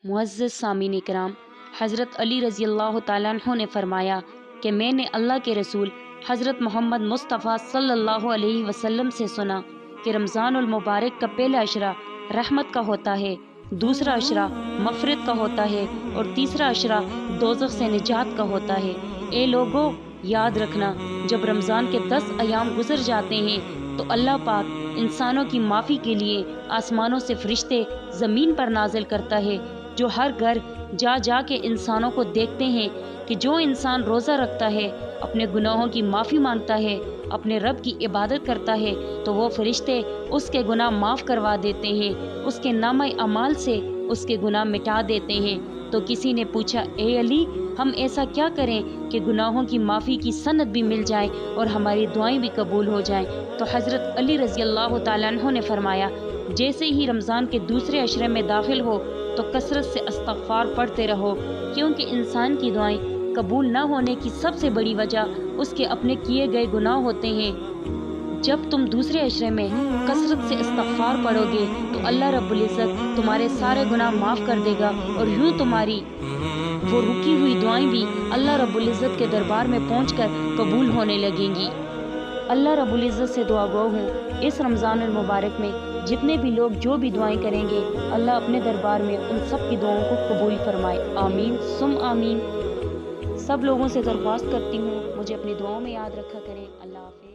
मुअज़्ज़ज़ सामीन इकराम, हज़रत अली रज़ी अल्लाह तआला अन्हु ने फरमाया कि मैंने अल्लाह के रसूल हज़रत मोहम्मद मुस्तफ़ा सल्लल्लाहु अलैहि वसल्लम से सुना कि रमज़ानुल मुबारक का पहला अशरा रहमत का होता है, दूसरा अशरा मग़फ़िरत का होता है और तीसरा अशरा दोज़ख से निजात का होता है। ए लोगो, याद रखना, जब रमज़ान के 10 अयाम गुजर जाते हैं तो अल्लाह पाक इंसानों की माफ़ी के लिए आसमानों से फरिश्ते ज़मीन पर नाजिल करता है, जो हर घर जा जा के इंसानों को देखते हैं कि जो इंसान रोज़ा रखता है, अपने गुनाहों की माफ़ी मांगता है, अपने रब की इबादत करता है, तो वो फरिश्ते उसके गुनाह माफ़ करवा देते हैं, उसके नामे अमाल से उसके गुनाह मिटा देते हैं। तो किसी ने पूछा, ए अली, हम ऐसा क्या करें कि गुनाहों की माफ़ी की सनद भी मिल जाए और हमारी दुआएं भी कबूल हो जाएं? तो हज़रत अली रज़ी अल्लाह तआला अन्हु ने फरमाया, जैसे ही रमज़ान के दूसरे अशरे में दाखिल हो तो कसरत से इस्तग़फ़ार पढ़ते रहो, क्योंकि इंसान की दुआएं कबूल न होने की सबसे बड़ी वजह उसके अपने किए गए गुनाह होते हैं। जब तुम दूसरे अशरे में कसरत से इस्तग़फ़ार पढ़ोगे तो अल्लाह रब्बुल इज़्ज़त तुम्हारे सारे गुनाह माफ़ कर देगा और यूँ तुम्हारी वो रुकी हुई दुआएं भी अल्लाह रब्बुल इज़्ज़त के दरबार में पहुंचकर कबूल होने लगेंगी। अल्लाह रब्बुल इज़्ज़त से दुआ गो हूँ, इस रमज़ानुल मुबारक में जितने भी लोग जो भी दुआएं करेंगे, अल्लाह अपने दरबार में उन सब की दुआओं को कबूल फरमाए। आमीन सुम आमीन। सब लोगों से दरख्वास्त करती हूँ, मुझे अपनी दुआओं में याद रखा करें। अल्लाह हाफ़िज़।